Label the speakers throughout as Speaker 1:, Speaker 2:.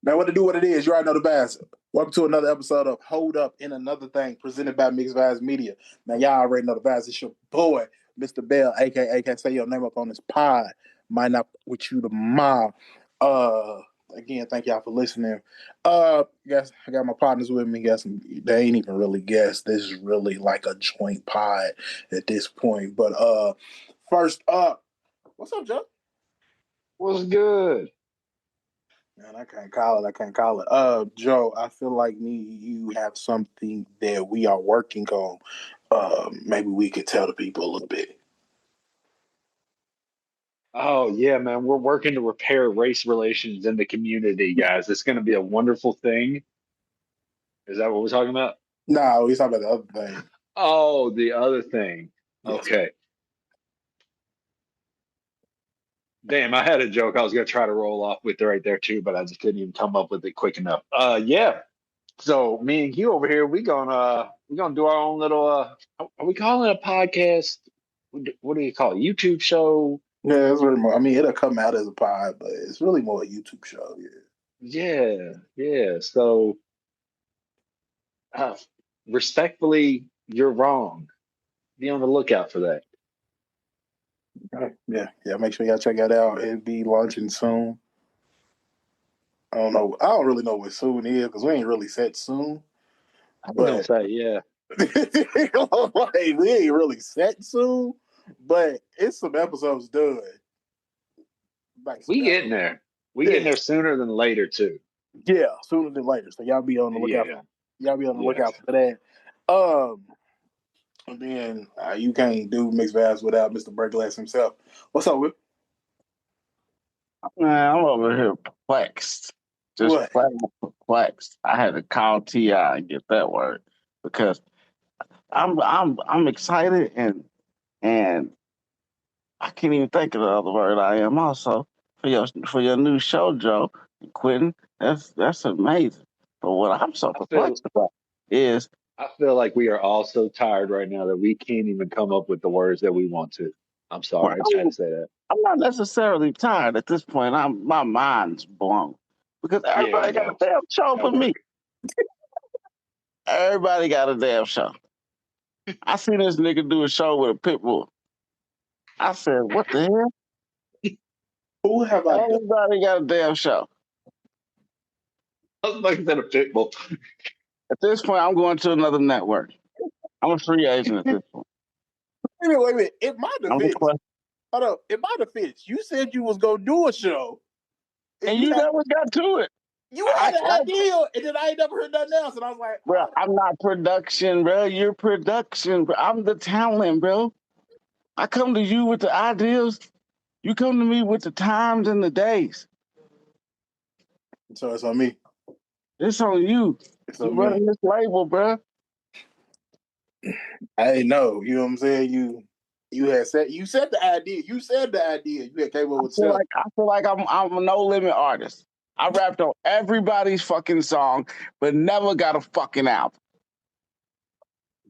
Speaker 1: Man, what to do, what it is. You already know the bass. Welcome to another episode of Hold Up in Another Thing, presented by Mixed Vibes Media. Now, y'all already know the bass. It's your boy, Mr. Bell, a.k.a. Can't say your name up on this pod. Might not with you tomorrow. Again, thank y'all for listening. Guys, I got my partners with me. Guys, they ain't even really guests. This is really like a joint pod at this point. But first up, what's up, Joe?
Speaker 2: What's good?
Speaker 1: Man, I can't call it. Joe, I feel like you have something that we are working on. Maybe we could tell the people a little bit.
Speaker 2: Oh yeah, man, we're working to repair race relations in the community, guys. It's going to be a wonderful thing. Is that what we're talking about?
Speaker 1: No, he's talking about the other thing.
Speaker 2: Oh, the other thing.
Speaker 1: Yes.
Speaker 2: Okay. Damn, I had a joke I was going to try to roll off with right there too, but I just couldn't even come up with it quick enough. Yeah. So me and Hugh over here, we gonna do our own little are we calling it a podcast? What do you call it? YouTube show?
Speaker 1: Yeah, it's really more. I mean, it'll come out as a pod, but it's really more a YouTube show.
Speaker 2: Yeah. So uh, respectfully, you're wrong. Be on the lookout for that.
Speaker 1: Yeah. Make sure y'all check that out. It'll be launching soon. I don't know. I don't really know what soon is because we ain't really set soon.
Speaker 2: I was gonna say, yeah.
Speaker 1: Like, we ain't really set soon, but it's some episodes done. Like
Speaker 2: We getting there. We getting there sooner than later too.
Speaker 1: Yeah, sooner than later. So y'all be on the lookout.
Speaker 2: Yeah.
Speaker 1: Y'all be on the lookout for that. And then you can't do mixed vibes without Mr. Breakups himself. What's up, Whip?
Speaker 3: Man, I'm over here perplexed. Just
Speaker 1: What?
Speaker 3: flat out perplexed. I had to call T.I. and get that word because I'm excited and I can't even think of the other word I am also for your new show, Joe and Quentin. That's amazing. But what I'm so perplexed about is
Speaker 2: I feel like we are all so tired right now that we can't even come up with the words that we want to. I'm sorry, I just had to say that.
Speaker 3: I'm not necessarily tired at this point. My mind's blown because everybody got a damn show but me. Everybody got a damn show. I seen this nigga do a show with a pit bull. I said, "What the hell?"
Speaker 1: Who have I done?
Speaker 3: Everybody got a damn show.
Speaker 2: I was like that a pit bull.
Speaker 3: At this point, I'm going to another network. I'm a free agent at this point.
Speaker 1: Wait a minute. In my defense, you said you was gonna do a show,
Speaker 3: and you never got to it.
Speaker 1: You had an idea, and then I ain't never heard nothing else. And I was like,
Speaker 3: bro, I'm not production, bro. You're production, bro. I'm the talent, bro. I come to you with the ideas. You come to me with the times and the days.
Speaker 1: So it's on me.
Speaker 3: It's on you. You running this label, bro.
Speaker 1: I know. You know what I'm saying? You said the idea. You said the idea. You had came up with stuff.
Speaker 3: I feel like I'm a no limit artist. I rapped on everybody's fucking song, but never got a fucking album.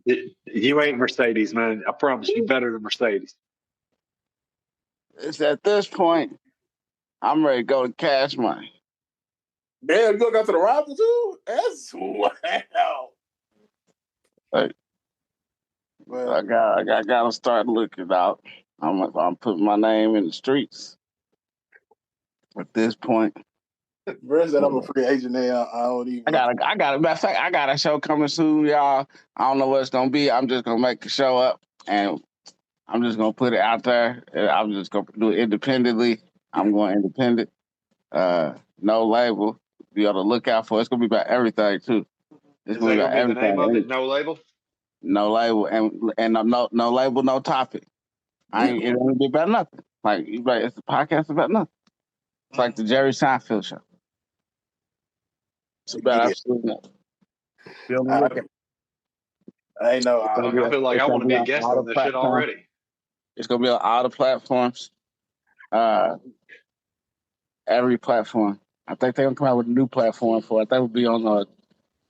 Speaker 2: You ain't Mercedes, man. I promise you better than Mercedes.
Speaker 3: It's at this point, I'm ready to go to Cash Money.
Speaker 1: Damn, you gonna go to the rival too? That's wow.
Speaker 3: Like, I gotta start looking out. I'm putting my name in the streets. At this point,
Speaker 1: Bruh said I'm a free agent now. I don't even.
Speaker 3: I got matter of fact, I got a show coming soon, y'all. I don't know what it's gonna be. I'm just gonna make a show up and I'm just gonna put it out there. I'm just gonna do it independently. I'm going independent. No label. Be on the lookout for it. It's gonna be about everything too.
Speaker 2: Is that gonna be the name of it? No label.
Speaker 3: No label and no label, no topic. It ain't gonna be about nothing. Like it's a podcast about nothing. It's like the Jerry Seinfeld show. It's about absolutely nothing.
Speaker 1: I know.
Speaker 2: I feel like I want to be a guest on this shit already.
Speaker 3: It's gonna be on all the platforms. Every platform. I think they're gonna come out with a new platform for it. That would be on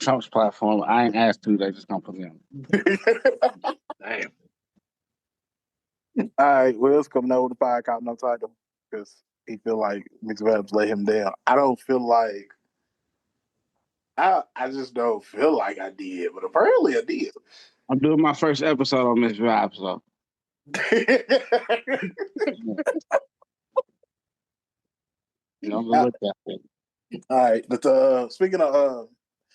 Speaker 3: Trump's platform. I ain't asked to. They just gonna put me on.
Speaker 2: Damn.
Speaker 1: All right, Will's coming out with the podcast, no title, because he feel like Mixed Vibes let him down. I don't feel like I just don't feel like I did, but apparently I did.
Speaker 3: I'm doing my first episode on this vibe, so you know, I'm gonna look at it.
Speaker 1: All right, but speaking of,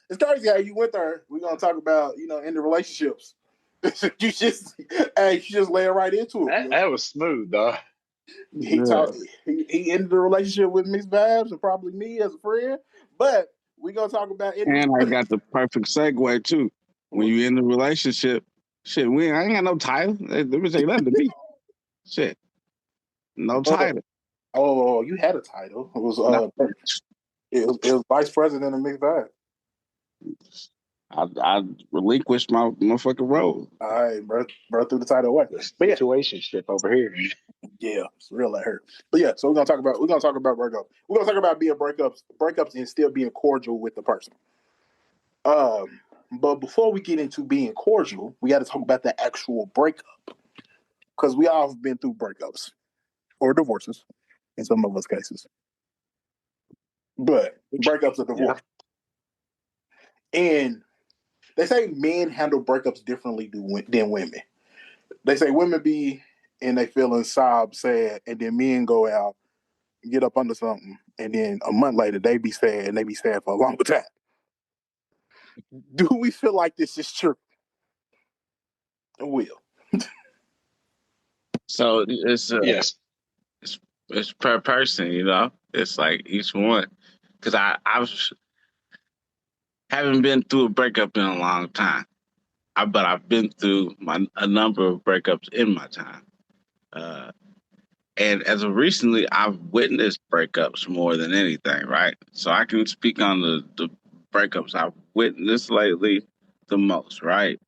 Speaker 1: it's crazy how you went there. We're gonna talk about in the relationships. you just, hey, you just lay right into it.
Speaker 2: That was smooth, though.
Speaker 1: He
Speaker 3: Yeah.
Speaker 1: talked. He ended the relationship with Miss Babs and probably me as a friend. But we're gonna talk about it.
Speaker 3: And I got the perfect segue too. When you in the relationship, shit, I ain't got no title. Let me say nothing to me. Shit, no title.
Speaker 1: Oh, you had a title. It was
Speaker 3: No.
Speaker 1: it was vice president of Miss Babs.
Speaker 3: I relinquished my motherfucking role.
Speaker 1: All right, bro threw the title away.
Speaker 2: The
Speaker 1: But yeah,
Speaker 2: situationship over here.
Speaker 1: yeah, it's real that hurt. But yeah, so we're gonna talk about breakups. We're gonna talk about being breakups, and still being cordial with the person. But before we get into being cordial, we got to talk about the actual breakup because we all have been through breakups or divorces in some of us cases. But breakups are divorce, and they say men handle breakups differently than women. They say women be and they feeling sob, sad, and then men go out, get up under something, and then a month later they be sad and they be sad for a longer time. Do we feel like this is true? Will.
Speaker 3: So it's
Speaker 2: Yes.
Speaker 3: it's per person, you know. It's like each one, because I haven't been through a breakup in a long time. But I've been through a number of breakups in my time. And as of recently, I've witnessed breakups more than anything, right? So I can speak on the breakups I've witnessed lately the most, right?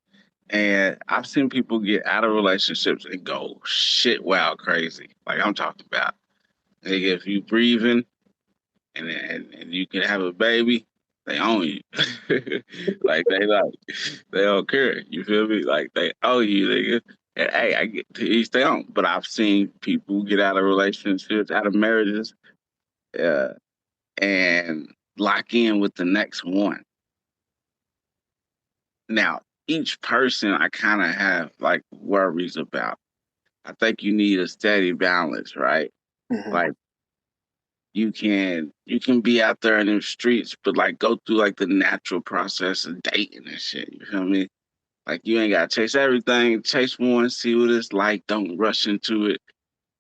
Speaker 3: And I've seen people get out of relationships and go shit wild crazy. Like I'm talking about. Like if you breathing and you can have a baby, they own you. like they don't care. You feel me? Like they owe you, nigga. And hey, I get to each their own. But I've seen people get out of relationships, out of marriages, uh, and lock in with the next one. Now, each person I kind of have like worries about. I think you need a steady balance, right?
Speaker 1: Mm-hmm.
Speaker 3: Like you can be out there in the streets, but like go through like the natural process of dating and shit. You feel me? Like you ain't gotta chase everything. Chase one, see what it's like. Don't rush into it,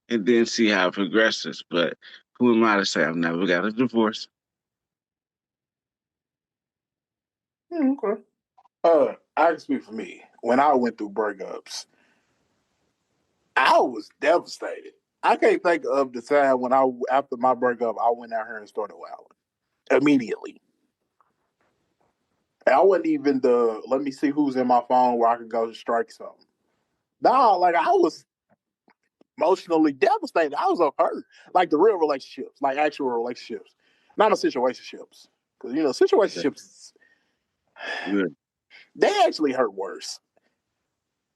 Speaker 3: and then see how it progresses. But who am I to say I've never got a divorce?
Speaker 1: Okay. I can speak for me. When I went through breakups, I was devastated. I can't think of the time when after my breakup, I went out here and started wilding immediately. And I wasn't even let me see who's in my phone where I could go strike something. No, like I was emotionally devastated. I was hurt. Like the real relationships, like actual relationships, not the situationships. Because situationships,
Speaker 3: Yeah.
Speaker 1: they actually hurt worse.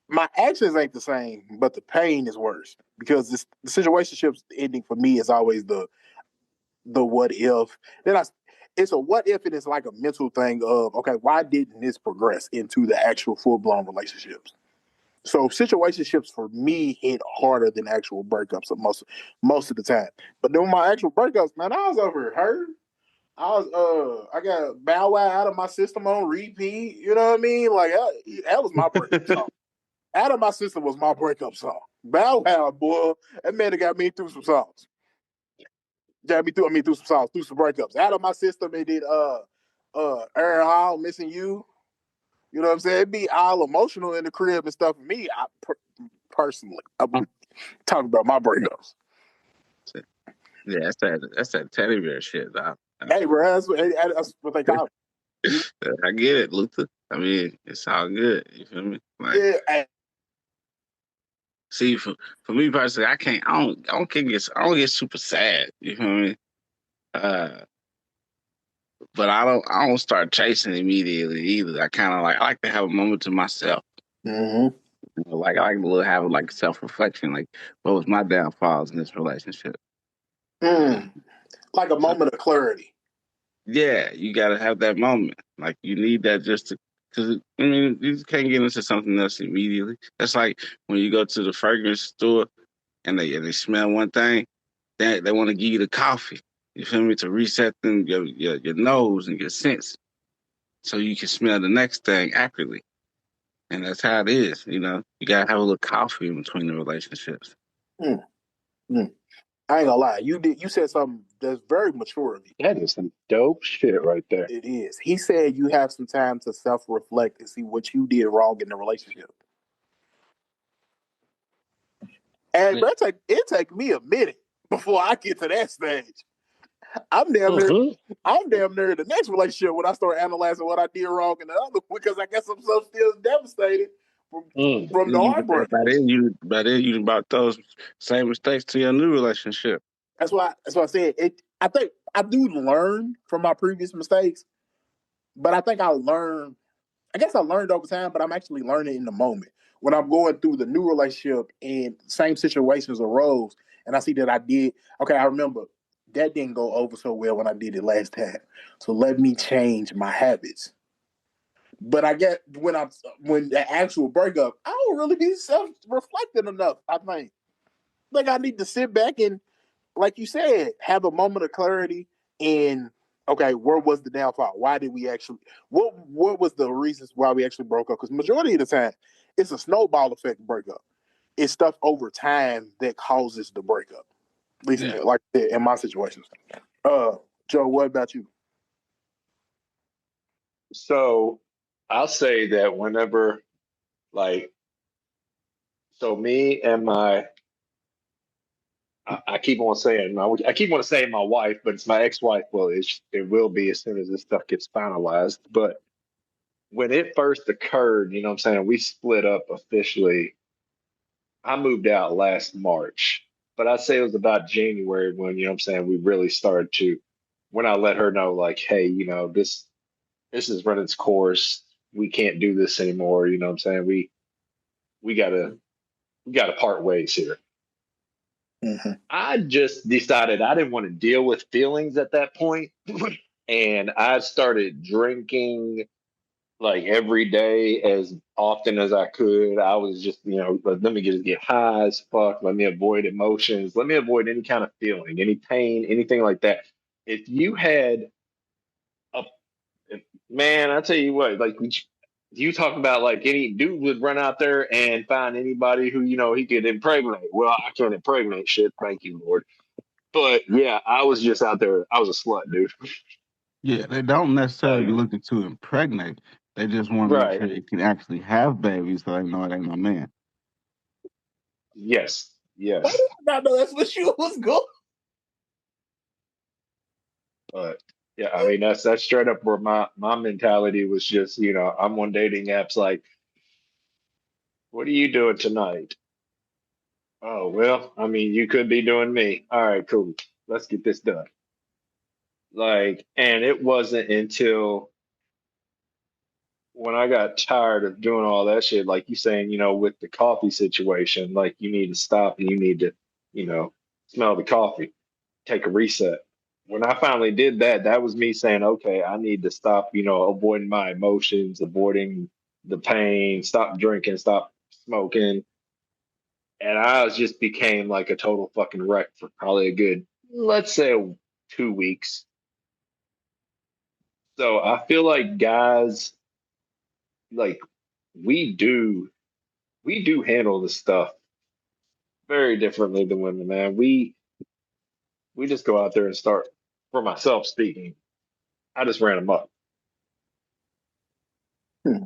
Speaker 1: My actions ain't the same, but the pain is worse because the situationships ending for me is always the what if. It's a what if, and it's like a mental thing of okay, why didn't this progress into the actual full blown relationships? So situationships for me hit harder than actual breakups most of the time. But then my actual breakups, man, I was over hurt. I got Bow Wow out of my system on repeat. You know what I mean? Like that was my breakup song. Out of my system was my breakup song. Bow Wow, boy, that man that got me through some songs. Got me through some songs, through some breakups. Out of my system, it did Aaron Hall, Missing You. You know what I'm saying? It'd be all emotional in the crib and stuff for me. Personally, I'm talking about my breakups.
Speaker 3: Yeah, that's that teddy bear shit, dog.
Speaker 1: Hey, bro, that's what they call it.
Speaker 3: I get it, Luther. I mean, it's all good. You feel me? Like,
Speaker 1: Yeah, hey,
Speaker 3: see, for me personally, I don't get super sad. You feel me? Uh, but I don't start chasing immediately either. I like to have a moment to myself.
Speaker 1: mm-hmm.
Speaker 3: You know, like I like to have like self reflection. Like, what was my downfalls in this relationship?
Speaker 1: Like a
Speaker 3: So,
Speaker 1: moment of clarity.
Speaker 3: Yeah, you gotta have that moment. Like you need that just to, because I mean, you just can't get into something else immediately. That's like when you go to the fragrance store and they smell one thing, they want to give you the coffee. You feel me? To reset them your nose and your sense, so you can smell the next thing accurately. And that's how it is. You know, you gotta have a little coffee in between the relationships.
Speaker 1: Mm, mm. I ain't gonna lie. You said something that's very mature of you.
Speaker 2: That is some dope shit right there.
Speaker 1: It is. He said you have some time to self reflect and see what you did wrong in the relationship. And bro, it take me a minute before I get to that stage. I'm damn near I'm damn near in the next relationship when I start analyzing what I did wrong in the other one because I guess I'm so still devastated from the heartbreak.
Speaker 3: By then you about those same mistakes to your new relationship.
Speaker 1: That's why I said it. I think I do learn from my previous mistakes, but I think I guess I learned over time, but I'm actually learning in the moment. When I'm going through the new relationship and same situations arose, and I see that I did, okay, I remember that didn't go over so well when I did it last time. So let me change my habits. But I get when the actual breakup, I don't really be self-reflecting enough, I think. Like I need to sit back and, like you said, have a moment of clarity in, okay, where was the downfall? Why did we actually what was the reasons why we actually broke up? Because majority of the time it's a snowball effect breakup. It's stuff over time that causes the breakup. At least like in my situations. Joe, what about you?
Speaker 2: So I'll say that whenever, like, so me and I keep on saying I keep on saying my wife, but it's my ex-wife. Well, it will be as soon as this stuff gets finalized. But when it first occurred, you know what I'm saying, we split up officially. I moved out last March, but I'd say it was about January when, you know what I'm saying, we really started to, when I let her know, like, hey, you know, this has run its course. We can't do this anymore. You know what I'm saying? We gotta we gotta part ways here.
Speaker 1: Mm-hmm.
Speaker 2: I just decided I didn't want to deal with feelings at that point. And I started drinking like every day as often as I could. I was just, you know, let me get high as fuck. Let me avoid emotions. Let me avoid any kind of feeling, any pain, anything like that. If you had a man, I tell you what, like you talk about like any dude would run out there and find anybody who, you know, he could impregnate. Well, I can't impregnate shit, thank you, Lord. But yeah, I was just out there. I was a slut, dude.
Speaker 3: Yeah, they don't necessarily
Speaker 2: Like,
Speaker 3: be looking to impregnate. They just want to make
Speaker 2: right.
Speaker 3: sure they can actually have babies, so they know it ain't my man.
Speaker 2: Yes.
Speaker 1: Why
Speaker 2: Yes.
Speaker 1: did I not know that's what you was going?
Speaker 2: But yeah, I mean that's straight up where my mentality was just, you know, I'm on dating apps like, what are you doing tonight? Oh, well, I mean, you could be doing me. All right, cool. Let's get this done. Like, and it wasn't until when I got tired of doing all that shit, like you saying, you know, with the coffee situation, like you need to stop and you need to, you know, smell the coffee, take a reset. When I finally did that, that was me saying, okay, I need to stop, you know, avoiding my emotions, avoiding the pain, stop drinking, stop smoking. And I just became like a total fucking wreck for probably a good, let's say, 2 weeks. So I feel like guys, like we do we do handle this stuff very differently than women, man. We just go out there and start. For myself speaking, I just ran them up.
Speaker 1: Hmm.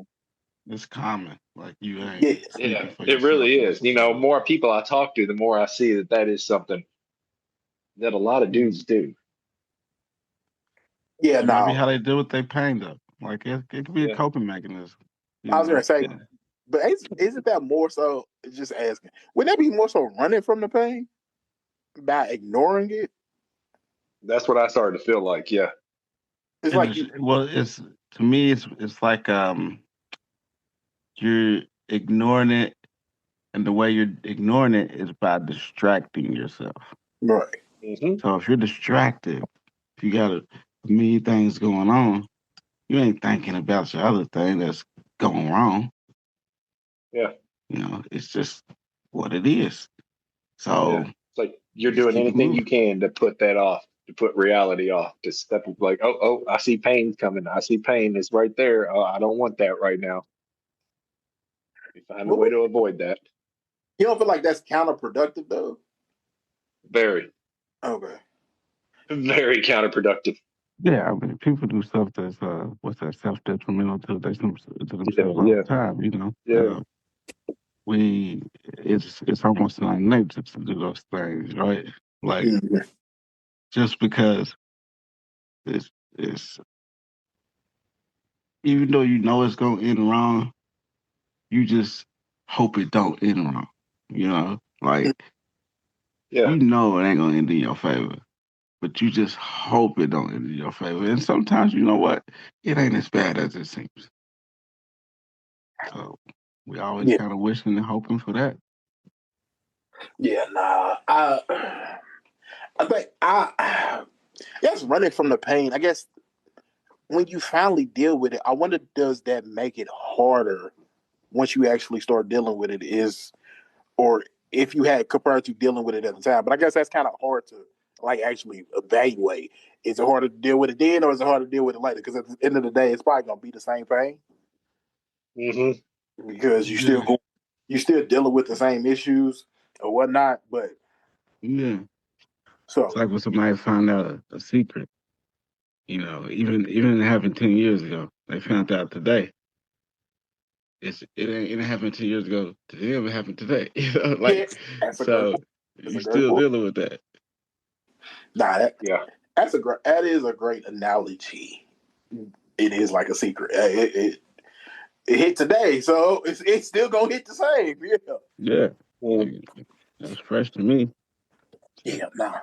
Speaker 3: It's common. Like you ain't
Speaker 1: Yeah,
Speaker 3: speaking
Speaker 2: Yeah,
Speaker 3: for
Speaker 2: it
Speaker 3: yourself
Speaker 2: really is. You know,
Speaker 3: necessarily.
Speaker 2: more people I talk to, the more I see that that is something that a lot of dudes do.
Speaker 1: yeah.
Speaker 3: It might be
Speaker 1: No,
Speaker 3: how they deal with their pain though. Like it could be a
Speaker 2: Yeah,
Speaker 3: coping mechanism. You
Speaker 1: I was gonna
Speaker 3: know.
Speaker 1: say,
Speaker 3: Yeah.
Speaker 1: but isn't that more so? Just asking. Wouldn't that be more so running from the pain by ignoring it?
Speaker 2: that's what I started to feel like. Yeah,
Speaker 1: It's
Speaker 3: It
Speaker 1: like
Speaker 3: is
Speaker 1: you,
Speaker 3: well. It's to me. It's like you're ignoring it, and the way you're ignoring it is by distracting yourself.
Speaker 1: right.
Speaker 2: hmm
Speaker 3: So if you're distracted, you gotta. many things going on, you ain't thinking about your other thing that's going wrong.
Speaker 2: Yeah.
Speaker 3: It's just what it is.
Speaker 2: Yeah.
Speaker 3: So
Speaker 2: It's like you're
Speaker 3: just
Speaker 2: doing
Speaker 3: keep it
Speaker 2: anything you
Speaker 3: moving.
Speaker 2: can to put that off, to put reality off, to step like, oh, I see pain coming. I see pain. It's right there. Oh, I don't want that right now. You find a
Speaker 1: But
Speaker 2: way to avoid that.
Speaker 1: you don't feel like that's counterproductive though?
Speaker 2: Very,
Speaker 1: Okay.
Speaker 2: very counterproductive.
Speaker 3: Yeah, I mean, people do stuff that's what's that, self detrimental to
Speaker 2: Yeah.
Speaker 3: themselves all
Speaker 2: Yeah.
Speaker 3: the time.
Speaker 2: Yeah.
Speaker 3: We it's almost in our nature to do those things, right? Like
Speaker 1: Mhm.
Speaker 3: just because it's even though you know it's gonna end wrong, you just hope it don't end wrong. Like
Speaker 2: Yeah.
Speaker 3: it ain't gonna end in your favor, but you just hope it don't end in your favor. And sometimes you know what, it ain't as bad as it seems. So we always
Speaker 1: Yeah.
Speaker 3: kind of wishing and hoping for that.
Speaker 1: Yeah. Nah. I think I guess running from the pain. I guess when you finally deal with it, I wonder, does that make it harder once you actually start dealing with it? Or if you had compared to dealing with it at the time. But I guess that's kind of hard to like actually evaluate. Is it harder to deal with it then, or is it harder to deal with it later? Because at the end of the day, it's probably gonna be the same pain
Speaker 2: Hmm.
Speaker 1: because
Speaker 3: Yeah,
Speaker 1: you still dealing with the same issues or whatnot. But
Speaker 3: yeah. It's
Speaker 1: so
Speaker 3: like when somebody found out a secret. Even it happened 10 years ago. They found out today. It happened 10 years ago. To them, it happened today.
Speaker 1: yeah,
Speaker 3: Like
Speaker 1: that's a great
Speaker 3: so.
Speaker 1: point. That's
Speaker 3: You
Speaker 1: a great
Speaker 3: still
Speaker 1: point.
Speaker 3: dealing with that.
Speaker 1: Nah,
Speaker 2: Yeah.
Speaker 1: that is a great analogy. It is like a secret. It hit today, so it's still gonna hit the same. Yeah.
Speaker 3: Yeah,
Speaker 2: Mm.
Speaker 3: like, that's fresh to me.
Speaker 1: Yeah, nah.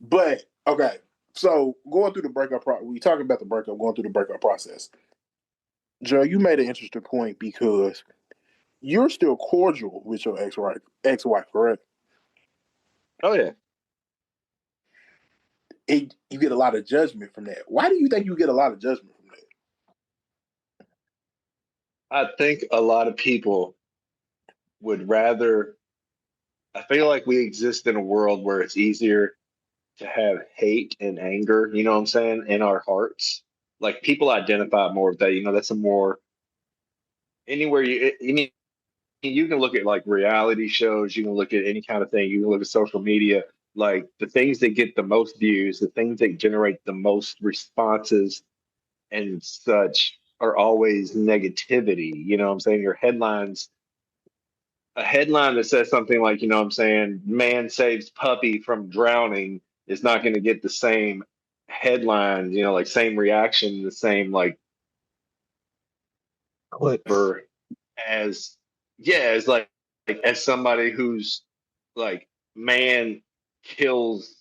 Speaker 1: But okay, so going through the breakup we talking about the breakup, going through the breakup process. Joe, you made an interesting point because you're still cordial with your ex-wife, correct?
Speaker 2: Oh yeah.
Speaker 1: You get a lot of judgment from that. Why do you think you get a lot of judgment from that?
Speaker 2: I think a lot of people would rather. I feel like we exist in a world where it's easier to have hate and anger, you know what I'm saying, in our hearts. Like people identify more with that, that's a more anywhere you can look at like reality shows, you can look at any kind of thing, you can look at social media, like the things that get the most views, the things that generate the most responses and such are always negativity. You know what I'm saying? Your headlines, a headline that says something like, what I'm saying, man saves puppy from drowning is not going to get the same headline, like same reaction, the same like
Speaker 3: Clicks.
Speaker 2: for as yeah, as like as somebody who's like man kills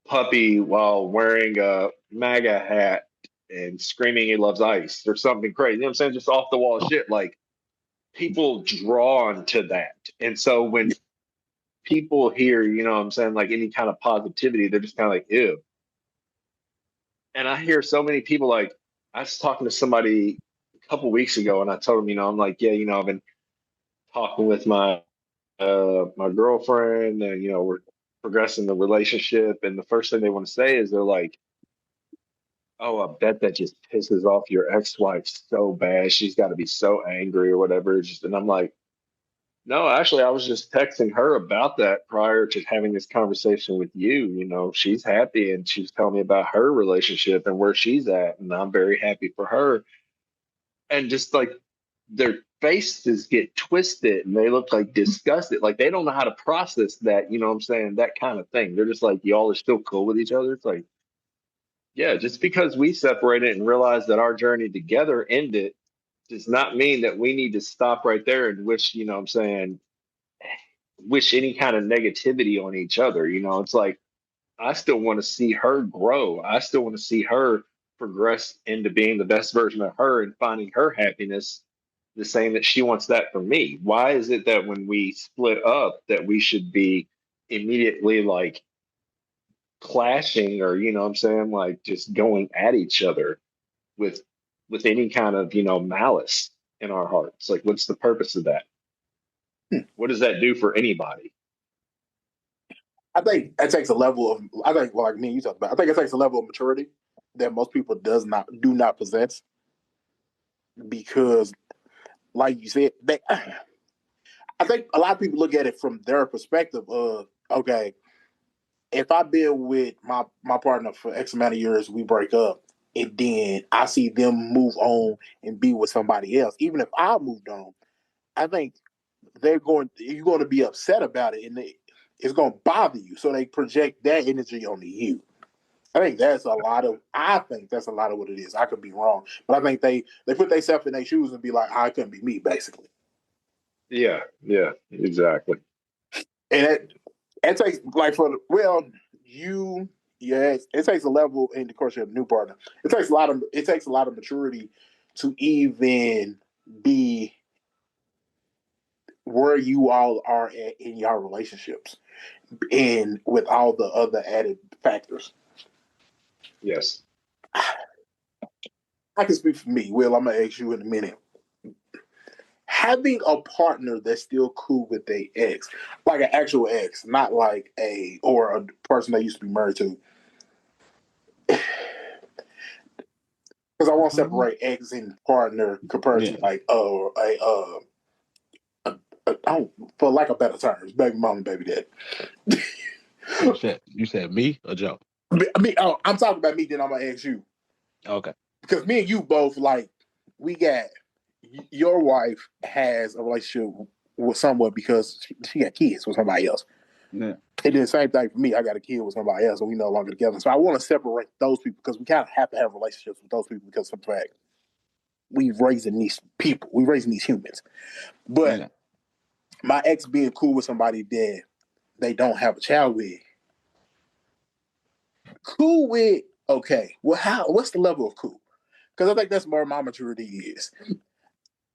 Speaker 2: puppy while wearing a MAGA hat and screaming he loves ice or something crazy. You know what I'm saying? Just off the wall shit. Like people drawn to that. And so when people hear, what I'm saying, like any kind of positivity, they're just kind of like, ew. And I hear so many people like, I was talking to somebody a couple weeks ago and I told them, I'm like, yeah, I've been talking with my girlfriend and, we're progressing the relationship. And the first thing they want to say is they're like, oh, I bet that just pisses off your ex-wife so bad. She's got to be so angry or whatever. And I'm like, no, actually, I was just texting her about that prior to having this conversation with you. She's happy and she's telling me about her relationship and where she's at. And I'm very happy for her. And just like their faces get twisted and they look like disgusted. Like they don't know how to process that, what I'm saying? That kind of thing. They're just like, y'all are still cool with each other. It's like, yeah, just because we separated and realized that our journey together ended does not mean that we need to stop right there and wish, what I'm saying, wish any kind of negativity on each other. It's like I still want to see her grow. I still want to see her progress into being the best version of her and finding her happiness the same that she wants that for me. Why is it that when we split up that we should be immediately like clashing or, you know what I'm saying, like just going at each other with any kind of, malice in our hearts. Like, what's the purpose of that? What does that do for anybody?
Speaker 1: I think it takes a level of, well, like me and you talked about, I think it takes a level of maturity that most people do not possess, because, like you said, I think a lot of people look at it from their perspective of, okay, if I've been with my partner for X amount of years, we break up, and then I see them move on and be with somebody else, even if I moved on, I think you're going to be upset about it, and it's going to bother you. So they project that energy onto you. I think that's a lot of what it is. I could be wrong, but I think they put themselves in their shoes and be like, I couldn't be me, basically.
Speaker 2: Yeah, exactly.
Speaker 1: And it takes, like, it takes a level, in the course of a new partner. It takes a lot of maturity to even be where you all are at in your relationships, and with all the other added factors.
Speaker 2: Yes.
Speaker 1: I can speak for me. Will, I'm gonna ask you in a minute. Having a partner that's still cool with their ex, like an actual ex, not like a person they used to be married to. Because I want to separate ex and partner compared to like for lack of better terms, baby mom and baby dad.
Speaker 4: You said me or Joe?
Speaker 1: I'm talking about me. Then I'm gonna ask you.
Speaker 4: Okay.
Speaker 1: Because me and you both, like, we got, your wife has a relationship with someone because she got kids with somebody else.
Speaker 4: Yeah.
Speaker 1: And then the same thing for me. I got a kid with somebody else, and we no longer together. So I want to separate those people, because we kind of have to have relationships with those people, because of the fact we've raising these people, we're raising these humans. But my ex being cool with somebody that they don't have a child with, cool with, okay, well, what's the level of cool? Because I think that's where my maturity is.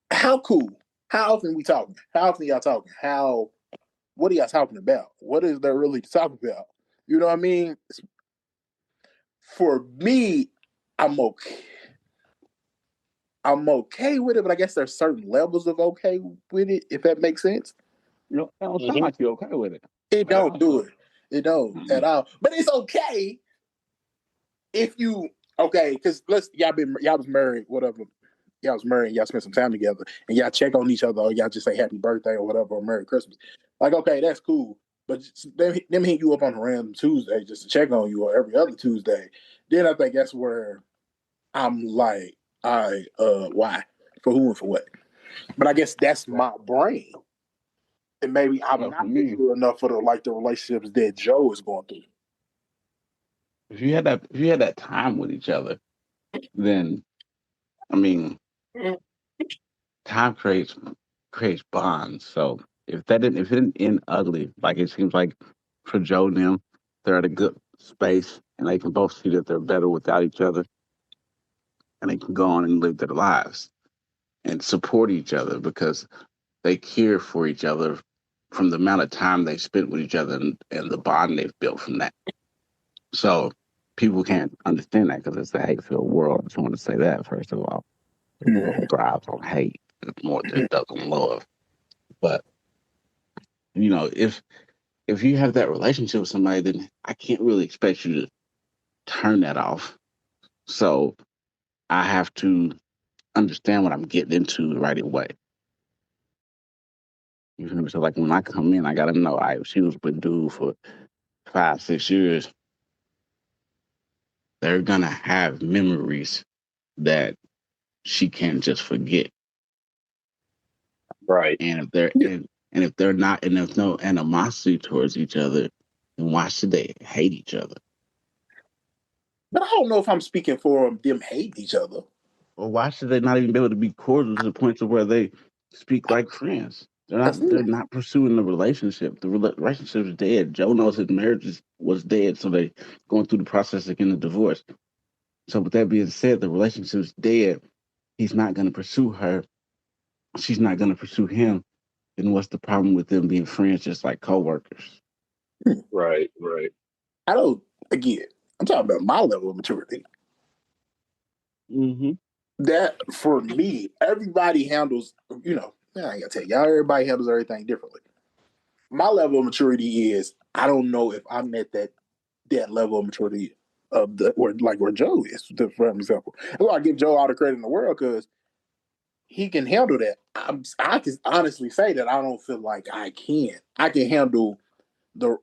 Speaker 1: How cool? How often we talking? How often y'all talking? What are y'all talking about? What is there really to talk about? You know what I mean? For me, I'm okay. I'm okay with it, but I guess there's certain levels of okay with it, if that makes sense.
Speaker 4: It don't sound like you're okay with it.
Speaker 1: It don't do it. It don't at all. But it's okay if you because y'all was married, whatever. Y'all was married, y'all spent some time together, and y'all check on each other, or y'all just say happy birthday or whatever, or Merry Christmas. Like, okay, that's cool. But them hit you up on a random Tuesday just to check on you, or every other Tuesday, then I think that's where I'm like, all right, why? For who and for what? But I guess that's my brain. And maybe I'm not mature enough for the relationships that Joe is going through.
Speaker 4: If you had that time with each other, then I mean, time creates bonds. So if it didn't end ugly, like it seems like for Joe and them, they're at a good space and they can both see that they're better without each other, and they can go on and live their lives and support each other because they care for each other from the amount of time they spent with each other, and the bond they've built from that. So people can't understand that because it's a hate-filled world. I just want to say that first of all. The world thrives on hate more than it does on love. But if you have that relationship with somebody, then I can't really expect you to turn that off. So I have to understand what I'm getting into right away. You feel me? So like when I come in, I gotta know she was with dude for 5-6 years. They're gonna have memories that she can't just forget.
Speaker 2: Right.
Speaker 4: And if they're not, and there's no animosity towards each other, then why should they hate each other?
Speaker 1: But I don't know if I'm speaking for them hating each other.
Speaker 4: Or why should they not even be able to be cordial to the point to where they speak like friends? They're not pursuing the relationship. The relationship is dead. Joe knows his marriage was dead, so they going through the process of getting a divorce. So with that being said, the relationship is dead. He's not going to pursue her. She's not going to pursue him. Then what's the problem with them being friends, just like coworkers?
Speaker 2: Right.
Speaker 1: I don't. again, I'm talking about my level of maturity.
Speaker 3: Mm-hmm.
Speaker 1: That for me, everybody handles, I ain't gonna tell y'all, everybody handles everything differently. My level of maturity is, I don't know if I'm at that level of maturity of where Joe is, for example. That's why I give Joe all the credit in the world, because he can handle that. I can honestly say that I don't feel like I can. I can handle a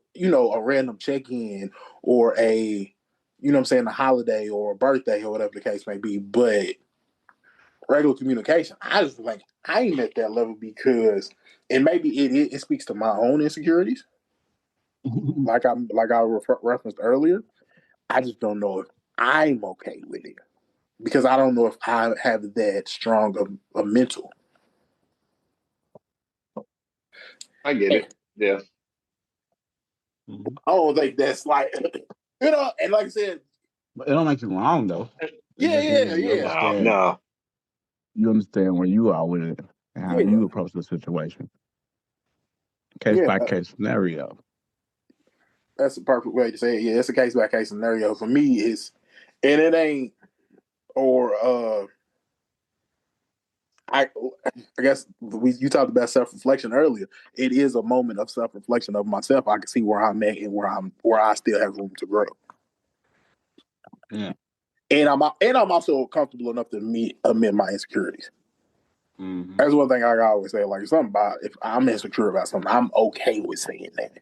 Speaker 1: random check-in or a a holiday or a birthday or whatever the case may be, but regular communication, I just like I ain't at that level, because and maybe it speaks to my own insecurities, like I referenced earlier. I just don't know if I'm okay with it, because I don't know if I have that strong of a mental.
Speaker 2: I get it. Yeah.
Speaker 1: I don't think that's like and like I said,
Speaker 4: But it don't make you wrong though. You
Speaker 1: yeah.
Speaker 2: No,
Speaker 4: understand.
Speaker 2: no.
Speaker 4: You understand where you are with it and how
Speaker 1: Yeah.
Speaker 4: you approach the situation. Case
Speaker 1: Yeah,
Speaker 4: by case scenario.
Speaker 1: that's the perfect way to say it. Yeah, it's a case by case scenario. For me, and it ain't, or I guess you talked about self reflection earlier. It is a moment of self reflection of myself. I can see where I'm at and where I still have room to grow.
Speaker 4: Yeah.
Speaker 1: And I'm also comfortable enough to admit my insecurities.
Speaker 4: Mm-hmm.
Speaker 1: That's one thing I always say. Like, if I'm insecure about something, I'm okay with saying that.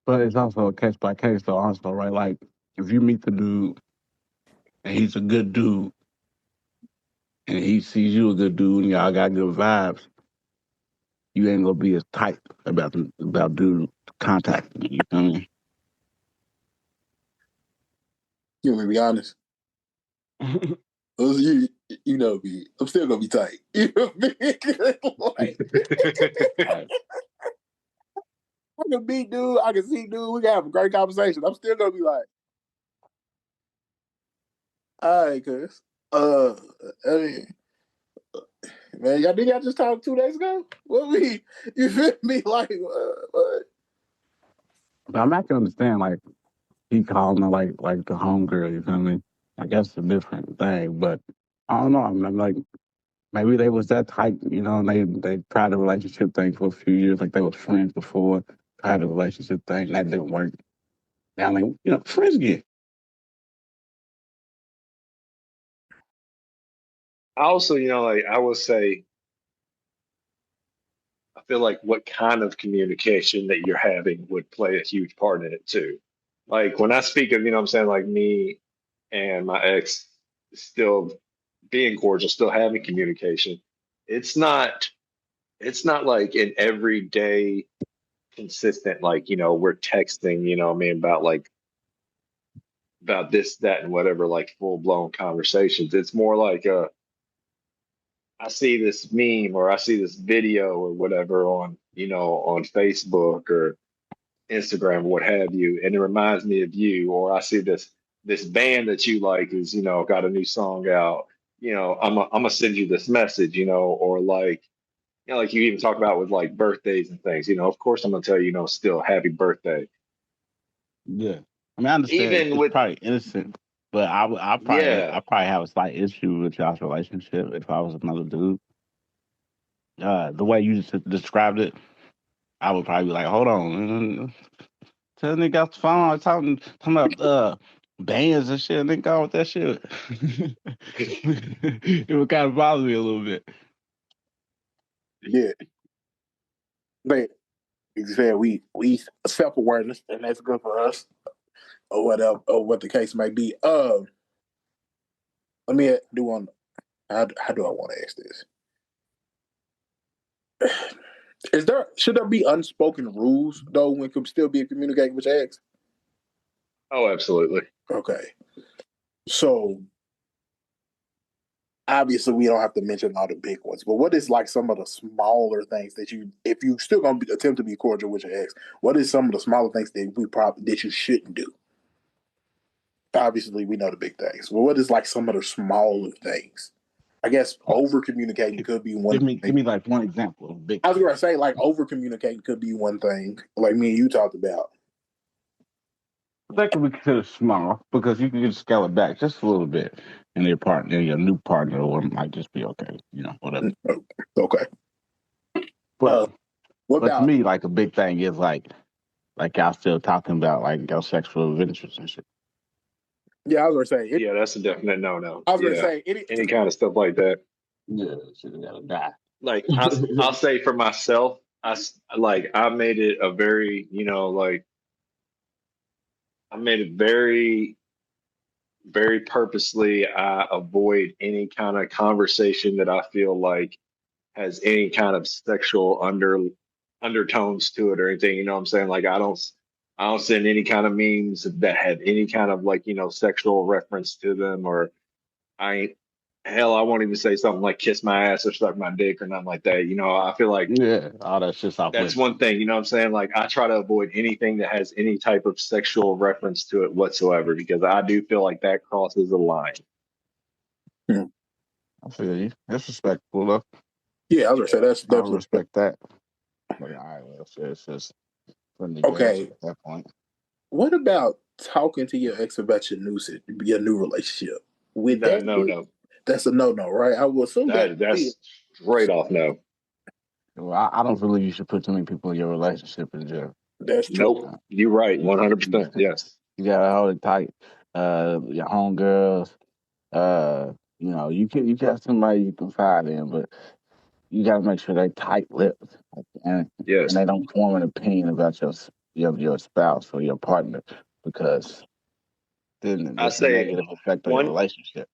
Speaker 4: But it's also a case by case though, also, right? Like if you meet the dude and he's a good dude and he sees you a good dude and y'all got good vibes, you ain't gonna be as tight about dude contacting you. You feel me?
Speaker 1: You want me to be honest? You, know me. I'm still gonna be tight. You know what I mean? Like, I can beat dude. I can see dude. We can have a great conversation. I'm still gonna be like, all right, cuz. I mean, man, y'all just talked 2 days ago. You feel me? Like, what?
Speaker 4: But I'm not gonna understand like he calling her like the homegirl, you feel me? I guess it's a different thing, but I don't know. I'm like maybe they was that tight, and they tried the relationship thing for a few years, like they was friends before, tried the relationship thing, that didn't work. Now like, friends again.
Speaker 2: Also, like I will say, I feel like what kind of communication that you're having would play a huge part in it too. Like when I speak of, what I'm saying, like me and my ex still being cordial, still having communication, it's not it's not like an everyday consistent, like, we're texting, what I mean, about this, that, and whatever, like full blown conversations. It's more like I see this meme or I see this video or whatever on, on Facebook or Instagram or what have you, and it reminds me of you, or I see this band that you like is, got a new song out, I'm gonna send you this message, or like, like you even talk about with like birthdays and things, of course I'm gonna tell you, still happy birthday.
Speaker 4: Yeah. I mean, I understand
Speaker 2: Even
Speaker 4: it's
Speaker 2: with
Speaker 4: probably innocent, but
Speaker 2: yeah,
Speaker 4: I probably have a slight issue with y'all's relationship if I was another dude. The way you just described it, I would probably be like, hold on, tell the nigga off the phone, talking about bands and shit, nigga on with that shit. It would kind of bother me a little bit.
Speaker 1: Yeah, but you said we self awareness, and that's good for us, or whatever, or what the case may be. Let me do one. How do I want to ask this? Should there be unspoken rules though when can still be communicating with your ex?
Speaker 2: oh, absolutely.
Speaker 1: Okay, so obviously we don't have to mention all the big ones, but what is like some of the smaller things that if you still gonna attempt to be cordial with your ex, what is some of the smaller things that you shouldn't do? Obviously we know the big things, but what is like some of the smaller things? I guess over communicating could be one
Speaker 4: Give
Speaker 1: thing.
Speaker 4: me like one example of big.
Speaker 1: I was gonna say like over communicating could be one thing, like me and you talked about.
Speaker 4: That could be considered small because you can just scale it back just a little bit, and your partner, your new partner, or might just be okay. Whatever.
Speaker 1: Okay.
Speaker 4: But
Speaker 1: What
Speaker 4: but to
Speaker 1: about?
Speaker 4: me, like a big thing is like y'all still talking about like your sexual adventures and shit.
Speaker 1: Yeah, I was gonna say.
Speaker 2: Yeah, that's a definite no.
Speaker 1: I was gonna
Speaker 2: Yeah,
Speaker 1: say
Speaker 2: any kind of stuff like that.
Speaker 4: Yeah, shit gotta die.
Speaker 2: Like I'll say for myself, I made it a very, like I made it very, very purposely. I avoid any kind of conversation that I feel like has any kind of sexual undertones to it or anything. You know what I'm saying? Like I don't send any kind of memes that have any kind of like, sexual reference to them, or I ain't hell, I won't even say something like kiss my ass or suck my dick or nothing like that. I feel like
Speaker 4: Yeah, all that shit's off
Speaker 2: that's
Speaker 4: limits.
Speaker 2: one thing, you know what I'm saying? Like I try to avoid anything that has any type of sexual reference to it whatsoever because I do feel like that crosses a line.
Speaker 1: Hmm.
Speaker 4: I feel you. That's respectable though.
Speaker 1: Yeah, I was gonna say that's
Speaker 4: I
Speaker 1: definitely
Speaker 4: respect that. Like, all right, well, it's just putting together
Speaker 1: okay.
Speaker 4: at that point.
Speaker 1: What about talking to your ex about your new relationship? Would
Speaker 2: No,
Speaker 1: that
Speaker 2: no,
Speaker 1: be?
Speaker 2: no.
Speaker 1: That's a no, right? I will assume that would be.
Speaker 2: That's straight off no.
Speaker 4: Well, I don't believe you should put too many people in your relationship in jail.
Speaker 1: That's true.
Speaker 2: Nope. You're right. 100%. Yes.
Speaker 4: You gotta hold it tight. Your homegirls. You can have somebody you confide in, but you gotta make sure they tight lipped and
Speaker 2: Yes.
Speaker 4: they don't form an opinion about your spouse or your partner because then
Speaker 2: I
Speaker 4: there's a
Speaker 2: say
Speaker 4: negative effect on your
Speaker 2: one,
Speaker 4: relationship.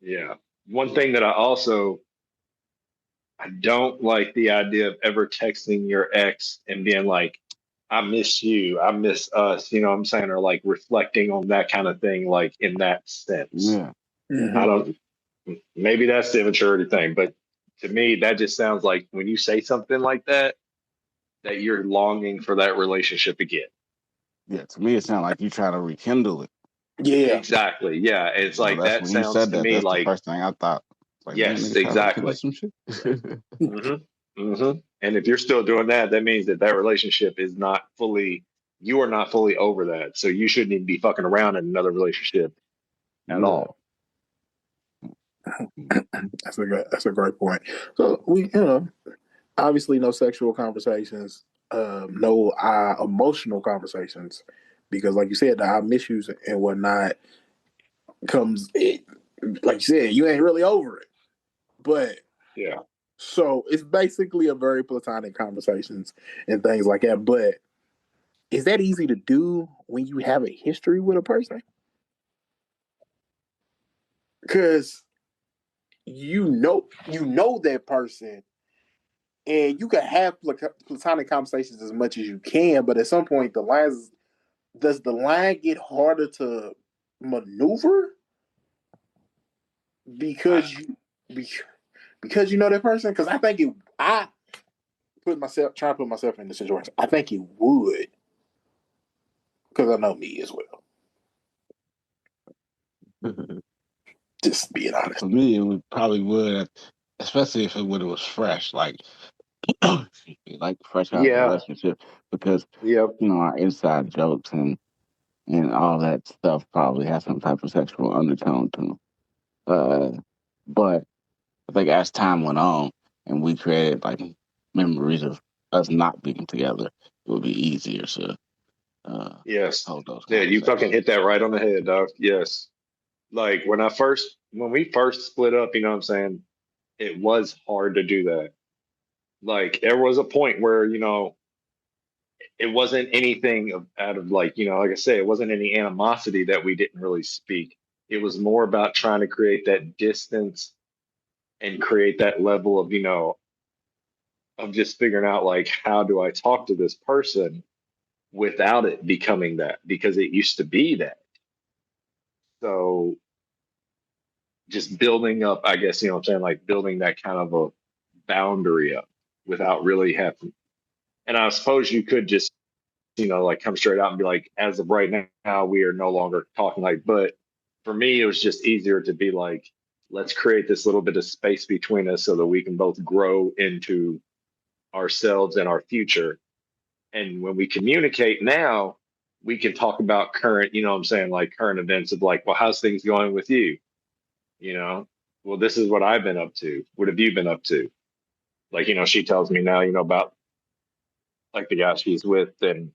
Speaker 2: yeah. One thing that I don't like the idea of ever texting your ex and being like, I miss you, I miss us, you know what I'm saying? Or like reflecting on that kind of thing, like in that sense.
Speaker 4: Yeah.
Speaker 2: I
Speaker 1: Mm-hmm.
Speaker 2: don't, maybe that's the immaturity thing, but to me, that just sounds like when you say something like that, that you're longing for that relationship again.
Speaker 4: Yeah. To me, it sounds like you trying to rekindle it.
Speaker 1: Yeah.
Speaker 2: Exactly. Yeah. It's like
Speaker 4: That's
Speaker 2: that
Speaker 4: when you
Speaker 2: sounds
Speaker 4: said
Speaker 2: to
Speaker 4: that.
Speaker 2: me
Speaker 4: That's the
Speaker 2: like,
Speaker 4: first thing I thought. Like, man,
Speaker 2: yes,
Speaker 4: nigga trying to rekindle
Speaker 2: exactly.
Speaker 4: some shit.
Speaker 2: hmm And if you're still doing that, that means that relationship is not fully, you are not fully over that. So you shouldn't even be fucking around in another relationship at
Speaker 4: Yeah.
Speaker 2: all.
Speaker 1: That's a great point. So obviously no sexual conversations, no emotional conversations, because like you said, the I miss yous and whatnot like you said, you ain't really over it. But
Speaker 2: Yeah.
Speaker 1: so it's basically a very platonic conversations and things like that. But is that easy to do when you have a history with a person? Because you know that person, and you can have platonic conversations as much as you can, but at some point does the line get harder to maneuver
Speaker 2: I,
Speaker 1: because because you know that person? Because I trying to put myself in the situation. I think it would, because I know me as well. Just being honest.
Speaker 4: For me, it would probably would, especially if it was fresh, like fresh out of a
Speaker 2: yeah.
Speaker 4: relationship, because
Speaker 2: Yep.
Speaker 4: our inside jokes and all that stuff probably has some type of sexual undertone to them. But I think as time went on and we created like memories of us not being together, it would be easier to uh,
Speaker 2: Yes.
Speaker 4: hold those
Speaker 2: Yeah. You fucking
Speaker 4: conversations.
Speaker 2: hit that right on the head, dog. Yes. Like when we first split up, you know what I'm saying? It was hard to do that. Like there was a point where, it wasn't anything out of like, like I said, it wasn't any animosity that we didn't really speak. It was more about trying to create that distance and create that level of, of just figuring out like, how do I talk to this person without it becoming that? Because it used to be that. So just building up, I guess, you know what I'm saying? Like building that kind of a boundary up without really having. And I suppose you could just like come straight out and be like, as of right now, we are no longer talking like, but for me, it was just easier to be like, let's create this little bit of space between us so that we can both grow into ourselves and our future. And when we communicate now, we can talk about current, you know what I'm saying, like current events of like, well, how's things going with you? You know, well, this is what I've been up to. What have you been up to? Like, you know, she tells me now, you know, about like the guy she's with, and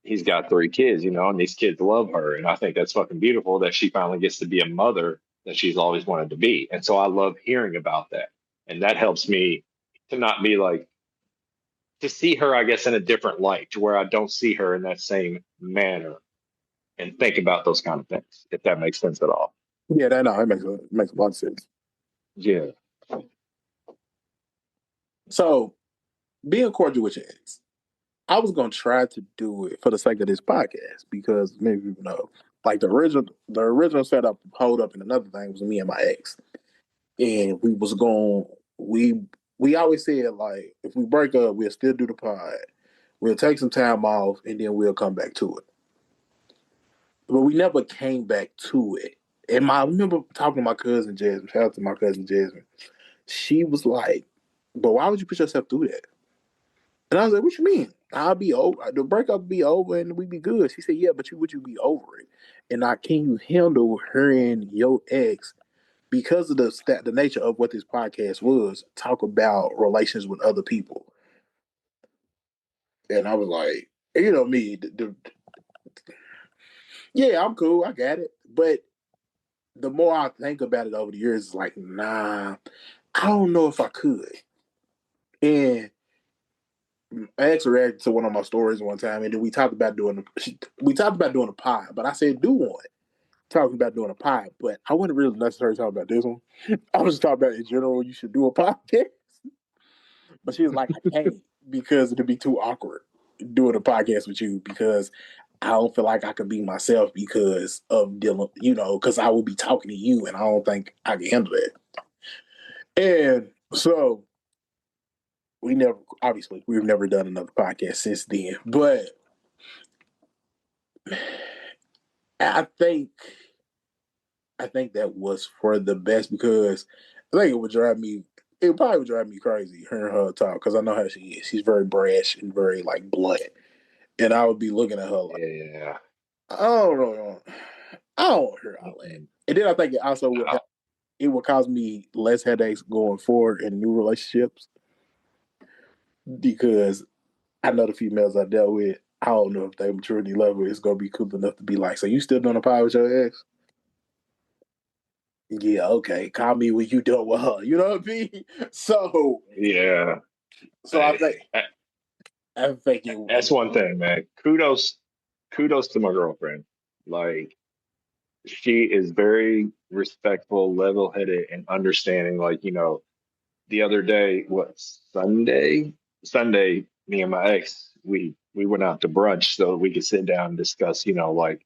Speaker 2: he's got 3 kids, you know, and these kids love her. And I think that's fucking beautiful that she finally gets to be a mother that she's always wanted to be. And so I love hearing about that. And that helps me to not be like, to see her, I guess, in a different light, to where I don't see her in that same manner and think about those kind of things, if that makes sense at all.
Speaker 1: Yeah, that no, it makes a lot of sense.
Speaker 2: Yeah.
Speaker 1: So, being cordial with your ex, I was gonna try to do it for the sake of this podcast because maybe people know, like the original setup, hold up, and another thing was me and my ex, and we was going. We always said like if we break up, we'll still do the pod. We'll take some time off, and then we'll come back to it. But we never came back to it. And I remember talking to my cousin Jasmine. Shout out to my cousin Jasmine. She was like, "But why would you put yourself through that?" And I was like, "What you mean? I'll be over. The breakup be over, and we be good." She said, "Yeah, but would you be over it? And can you handle her and your ex because of the nature of what this podcast was? Talk about relations with other people." And I was like, you know me, yeah, I'm cool, I got it, but the more I think about it over the years, it's like, nah, I don't know if I could. And I actually reacted to one of my stories one time, and then we talked about doing a pod, but I said do one, talking about doing a pod, but I wasn't really necessarily talking about this one. I was just talking about in general, you should do a podcast. But she was like, I can't because it'd be too awkward doing a podcast with you because I don't feel like I could be myself because of dealing, because I will be talking to you and I don't think I can handle it. And so we've never done another podcast since then. But I think that was for the best because I think it probably would drive me crazy hearing her talk because I know how she is. She's very brash and very like blunt. And I would be looking at her like,
Speaker 2: Yeah.
Speaker 1: I don't know. I don't want to hear all that. And then I think it also would cause me less headaches going forward in new relationships because I know the females I dealt with. I don't know if their maturity level is gonna be cool enough to be like, so you still doing a pie with your ex? Yeah, okay. Call me when you done with her. You know what I mean? So
Speaker 2: Yeah.
Speaker 1: I think I'm thinking
Speaker 2: That's one thing, man. Kudos to my girlfriend. Like, she is very respectful, level headed, and understanding. Like, you know, the other day, what, Sunday? Sunday, me and my ex, we went out to brunch so we could sit down and discuss, you know, like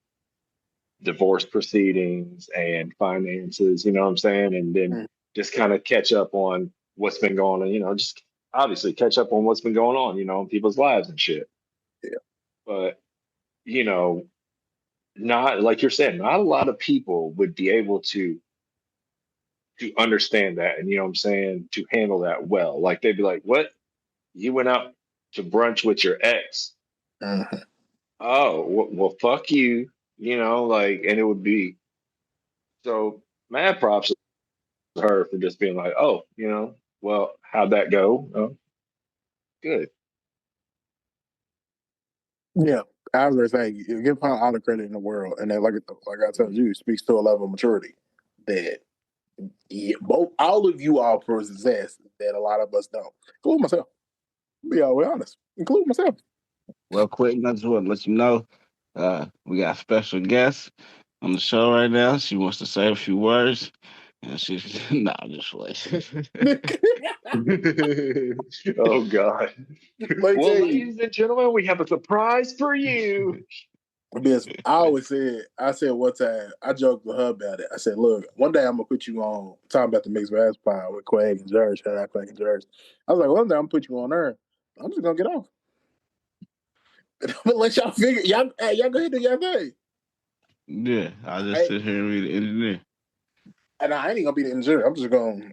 Speaker 2: divorce proceedings and finances, you know what I'm saying? And then just kind of catch up on what's been going on, you know, just obviously catch up on what's been going on, you know, in people's lives and shit.
Speaker 1: Yeah.
Speaker 2: But, you know, not like you're saying, not a lot of people would be able to understand that and you know what I'm saying, to handle that well. Like they'd be like, "What? You went out to brunch with your ex?"
Speaker 1: Mhm.
Speaker 2: Oh, well, fuck you, you know, like, and it would be so mad props to her for just being like, "Oh, you know, well, how'd that go? Oh, good."
Speaker 1: Yeah. I was gonna say, give her all the credit in the world, and then like I told you, it speaks to a level of maturity that all of you all possess that a lot of us don't, including myself. Be always honest, including myself.
Speaker 4: Well, quick, I just want to let you know we got a special guest on the show right now. She wants to say a few words. And she's nah, just wait.
Speaker 2: Oh God.
Speaker 1: Let me
Speaker 2: Well,
Speaker 1: tell you,
Speaker 2: ladies and gentlemen, we have a surprise for you.
Speaker 1: this I said one time, I joked with her about it. I said, look, one day I'm gonna put you on talking about the mixed bass pie with Quag and Jerry. Shout out Quag and Jerry. I was like, one day I'm gonna put you on there. I'm just gonna get off. I'm gonna let y'all figure y'all y'all go ahead and do y'all thing.
Speaker 4: Yeah, I'll just
Speaker 1: Hey,
Speaker 4: sit here and be the engineer.
Speaker 1: and I ain't gonna be the engineer. I'm just gonna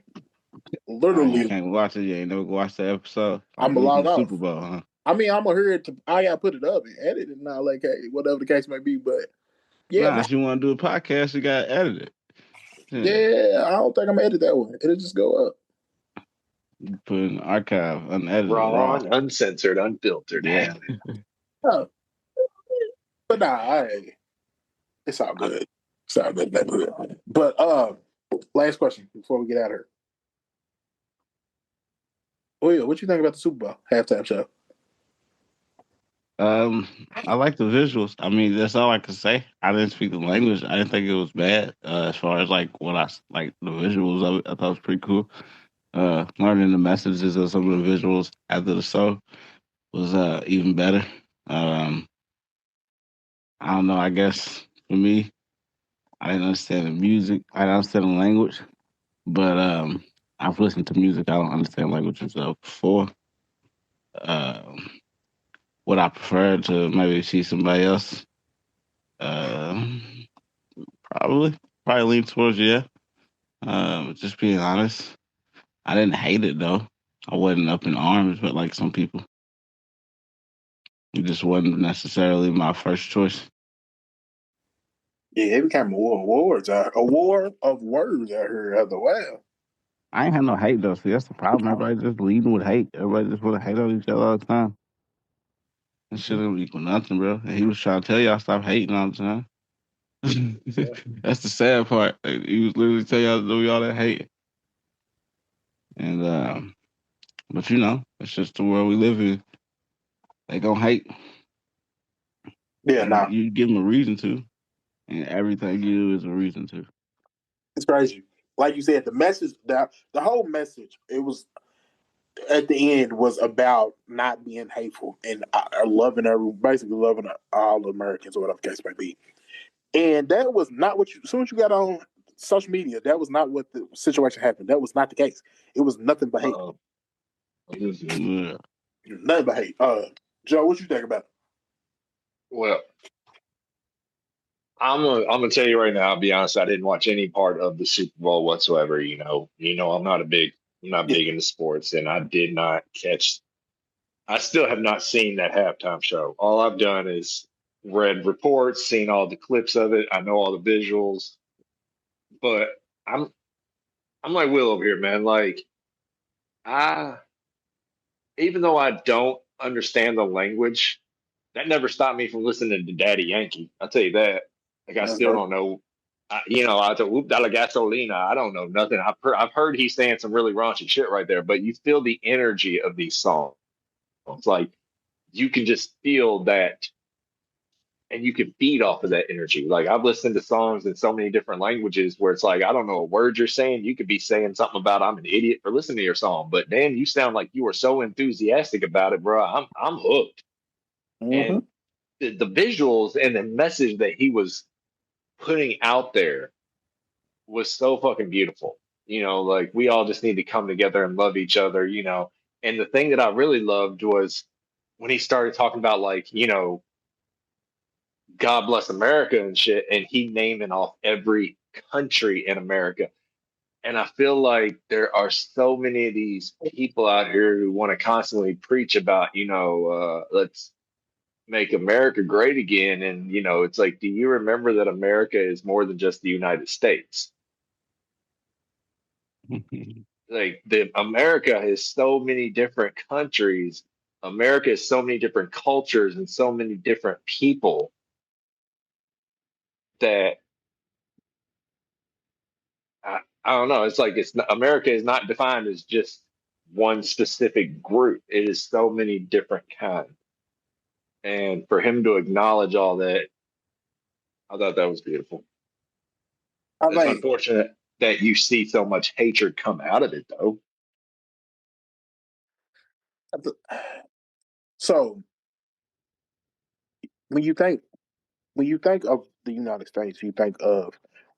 Speaker 4: You
Speaker 1: literally
Speaker 4: can't watch it. You ain't never watched the episode. Like
Speaker 1: I'm gonna
Speaker 4: losing
Speaker 1: log
Speaker 4: the Super
Speaker 1: off.
Speaker 4: Bowl, huh?
Speaker 1: I mean, I'm gonna hear it. I gotta put it up and edit it now, like hey, whatever the case may be. But yeah,
Speaker 4: Nah,
Speaker 1: man.
Speaker 4: if you want to do a podcast, you gotta edit it. Yeah.
Speaker 1: Yeah, I don't think I'm gonna edit that one. It'll just go up.
Speaker 4: You put in the archive, unedited,
Speaker 2: Raw,
Speaker 4: raw.
Speaker 2: uncensored, unfiltered.
Speaker 4: Yeah.
Speaker 1: Oh, but nah, it's all good. It's all good. But last question before we get out of here. Will, what you think about the Super Bowl halftime show?
Speaker 4: I like the visuals. I mean, that's all I can say. I didn't speak the language. I didn't think it was bad. As far as like what like the visuals of it, I thought it was pretty cool. Learning the messages of some of the visuals after the show was even better. Um, I don't know. I guess for me, I didn't understand the music. I didn't understand the language, but I've listened to music. I don't understand languages before. Um, would I prefer to maybe see somebody else? Um, probably, probably lean towards yeah. Just being honest, I didn't hate it though. I wasn't up in arms, but like some people, it just wasn't necessarily my first choice.
Speaker 1: Yeah, it became a war of words. A war of words out here after a while.
Speaker 4: I ain't had no hate though. See, that's the problem. Everybody just leading with hate. Everybody just want to hate on each other all the time. That shit don't equal nothing, bro. And he was trying to tell y'all stop hating all the time. That's the sad part. Like, he was literally telling y'all to do all that hate. And but you know, it's just the world we live in. They gonna hate,
Speaker 1: Yeah,
Speaker 4: and
Speaker 1: nah,
Speaker 4: you give them a reason to, and everything you do is a reason to.
Speaker 1: it's crazy. Like you said, the message, the whole message, it was at the end was about not being hateful and loving basically loving all Americans or whatever the case may be. And that was not what you. As soon as you got on social media, that was not what the situation happened. That was not the case. It was nothing but hate.
Speaker 2: Uh-oh.
Speaker 4: Yeah.
Speaker 1: Nothing but hate. Joe, what you think about it?
Speaker 2: Well, I'm gonna tell you right now. I'll be honest. I didn't watch any part of the Super Bowl whatsoever. I'm not
Speaker 1: Yeah,
Speaker 2: big into sports, and I did not catch. I still have not seen that halftime show. All I've done is read reports, seen all the clips of it. I know all the visuals, but I'm I'm like Will over here, man. Like I, even though I don't understand the language, that never stopped me from listening to Daddy Yankee. I'll tell you that. Like I
Speaker 1: that's
Speaker 2: still
Speaker 1: right.
Speaker 2: don't know. I thought, whoop, dalla gasolina. I don't know nothing. I've heard he's saying some really raunchy shit right there, but you feel the energy of these songs. Like you can just feel that, and you can feed off of that energy. Like I've listened to songs in so many different languages where it's like I don't know a word you're saying. You could be saying something about I'm an idiot for listening to your song, but damn, you sound like you are so enthusiastic about it, bro. I'm hooked.
Speaker 1: Mm-hmm.
Speaker 2: And the visuals and the message that he was putting out there was so fucking beautiful. Like we all just need to come together and love each other, And the thing that I really loved was when he started talking about like, God bless America and shit, and he naming off every country in America. And I feel like there are so many of these people out here who want to constantly preach about, let's make America great again. And, it's like, do you remember that America is more than just the United States? Like the America has so many different countries. America has so many different cultures and so many different people that I don't know. It's like America is not defined as just one specific group. It is so many different kinds. And for him to acknowledge all that, I thought that was beautiful.
Speaker 1: I
Speaker 2: It's
Speaker 1: think
Speaker 2: unfortunate that you see so much hatred come out of it, though.
Speaker 1: so. When you think when you think of the United States, you think of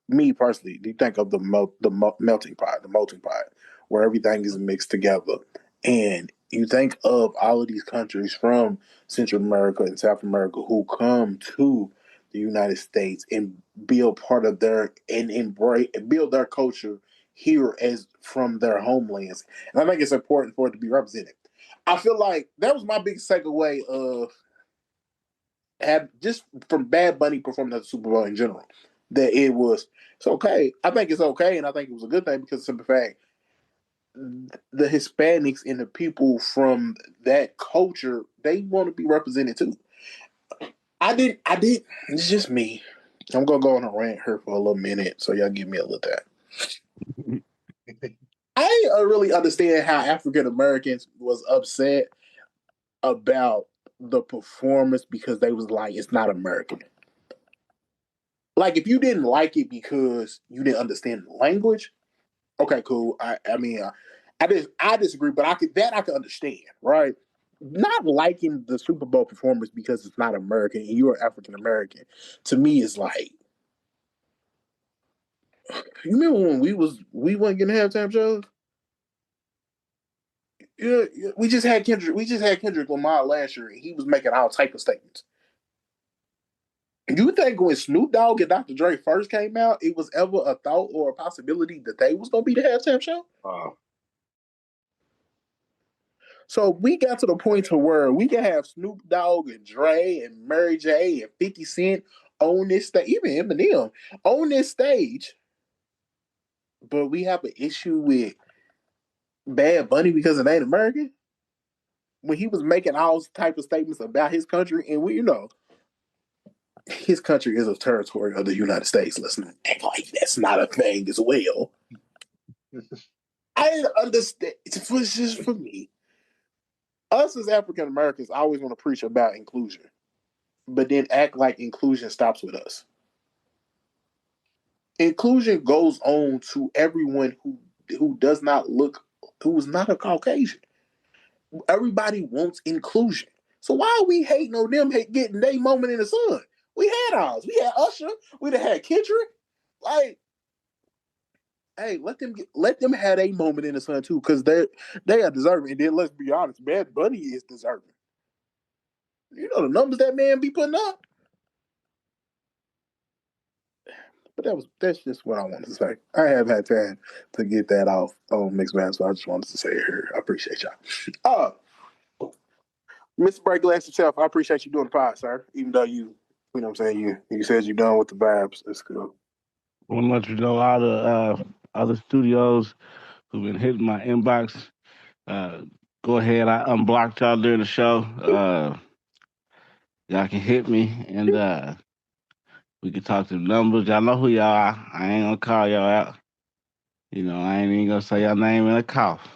Speaker 1: me personally. You think of the melting pot, the melting pot, where everything is mixed together, and you think of all of these countries from Central America and South America who come to the United States and build part of their and embrace and build their culture here as from their homelands. And I think it's important for it to be represented. I feel like that was my big takeaway of just from Bad Bunny performing at the Super Bowl in general. That it's okay. I think it's okay, and I think it was a good thing because of the simple fact the Hispanics and the people from that culture, they want to be represented too. I did. It's just me. I'm gonna go on a rant here for a little minute, so y'all give me a little time. I really understand how African Americans was upset about the performance because they was like, it's not American. Like, if you didn't like it because you didn't understand the language, okay, cool. I disagree, but I could understand, right? Not liking the Super Bowl performance because it's not American and you're African American, to me is like, you remember when we weren't getting halftime shows? Yeah, we just had Kendrick Lamar last year, and he was making all type of statements. You think when Snoop Dogg and Dr. Dre first came out, it was ever a thought or a possibility that they was gonna be the halftime show? So we got to the point to where we can have Snoop Dogg and Dre and Mary J and 50 Cent on this stage, even Eminem on this stage, but we have an issue with Bad Bunny because it ain't American. When he was making all type of statements about his country, and his country is a territory of the United States. Let's not act like that's not a thing as well. I didn't understand. It's just for me. Us as African Americans always want to preach about inclusion, but then act like inclusion stops with us. Inclusion goes on to everyone who does not look, who is not a Caucasian. Everybody wants inclusion. So why are we hating on them getting their moment in the sun? We had ours. We had Usher. We had Kendrick. Like, hey, let them have a moment in the sun too, because they are deserving. And then let's be honest, Bad Bunny is deserving. You know the numbers that man be putting up. But that's just what I wanted to say. I have had time to get that off on Mixed Bag, so I just wanted to say it here. I appreciate y'all. Mr. Breakups yourself, I appreciate you doing the pod, sir. Even though you know what I'm saying, you said you're done with the vibes. It's cool.
Speaker 4: I want to let you know all the other studios who've been hitting my inbox. Go ahead, I unblocked y'all during the show. Y'all can hit me and we can talk to the numbers. Y'all know who y'all are. I ain't gonna call y'all out. You know, I ain't even gonna say your name in a cough.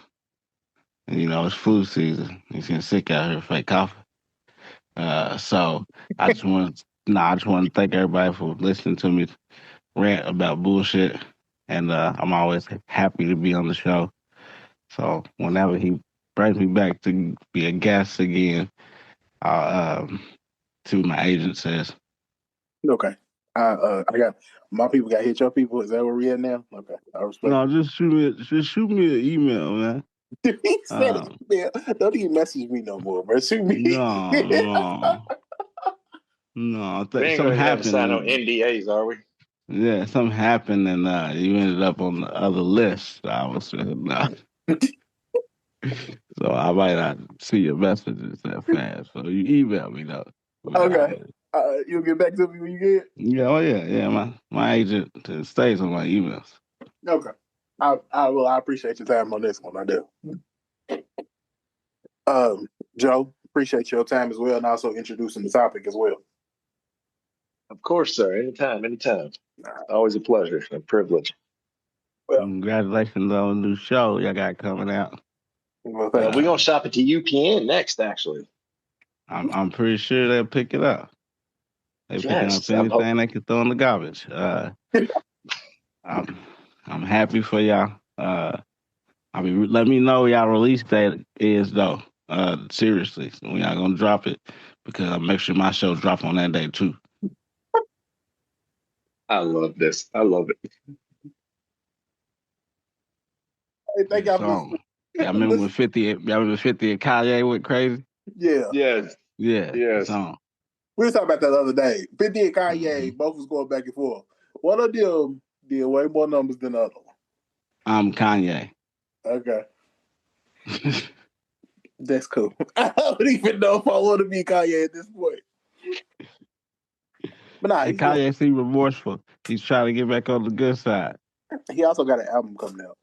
Speaker 4: And, you know, it's food season. He's getting sick out here, fake cough. So I just want to thank everybody for listening to me rant about bullshit. And I'm always happy to be on the show. So whenever he brings me back to be a guest again, I'll see what my agent says.
Speaker 1: Okay. I got my people got hit your people. Is that where we at now? Okay. I respect.
Speaker 4: No, just shoot me an email, man.
Speaker 1: He said it, man. Don't even message me no more, bro. Shoot me.
Speaker 4: No.
Speaker 2: We ain't
Speaker 4: Something
Speaker 2: gonna have to sign no
Speaker 4: happened.
Speaker 2: NDAs, are we?
Speaker 4: Yeah, something happened, and you ended up on the other list. I was no. So I might not see your messages that fast. So you email me though.
Speaker 1: Okay. You'll get back to me when you get.
Speaker 4: Yeah, oh yeah. My agent stays on my emails.
Speaker 1: Okay. I appreciate your time on this one. I do. Joe, appreciate your time as well, and also introducing the topic as well.
Speaker 2: Of course, sir. Anytime. Always a pleasure, a privilege.
Speaker 1: Well,
Speaker 4: congratulations on the new show y'all got coming out.
Speaker 1: Well,
Speaker 2: we're gonna shop it to UPN next. Actually,
Speaker 4: I'm pretty sure they'll pick it up. They're picking up anything they can throw in the garbage. I'm happy for y'all. Let me know y'all release date is though. Seriously, when y'all gonna drop it, because I'll make sure my show drop on that day too.
Speaker 2: I love this. I love it.
Speaker 1: Hey, thank y'all.
Speaker 4: Y'all remember when 50 and Kanye went crazy?
Speaker 1: Yeah.
Speaker 2: Yes.
Speaker 4: Yeah.
Speaker 2: Yes.
Speaker 4: Song.
Speaker 1: We were talking about that the other day. 50 and Kanye both was going back and forth. One of them did way more numbers than the other one.
Speaker 4: I'm Kanye.
Speaker 1: Okay. That's cool. I don't even know if I want to be Kanye at this point. But nah,
Speaker 4: And Kanye seems remorseful. He's trying to get back on the good side.
Speaker 1: he also got an album coming out.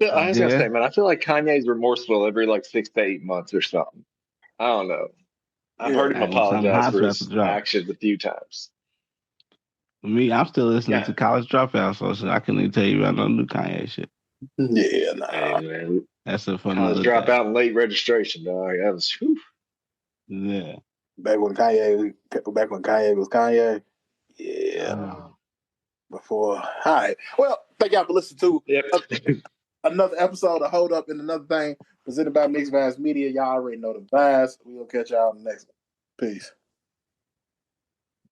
Speaker 2: I was gonna say, man, I feel like Kanye's remorseful every like 6 to 8 months or something. I don't know. I've heard him
Speaker 4: And some
Speaker 2: apologize
Speaker 4: hot
Speaker 2: for
Speaker 4: stuff to
Speaker 2: his
Speaker 4: drop.
Speaker 2: actions a few times.
Speaker 4: Me, I'm still listening to College Dropout, so I can't even tell you about no new Kanye shit.
Speaker 1: Yeah, nah.
Speaker 2: Hey, man.
Speaker 4: That's a fun
Speaker 2: College
Speaker 4: another day.
Speaker 2: dropout and late registration, dog. That was whew.
Speaker 4: Yeah.
Speaker 1: Back when Kanye was Kanye. Yeah.
Speaker 2: Oh.
Speaker 1: Before. All right. Well, thank y'all for listening to
Speaker 2: Yep.
Speaker 1: another episode of Hold Up and Another Thing presented by Mixed Vibes Media. Y'all already know the vibes. We'll catch y'all on the next one. Peace.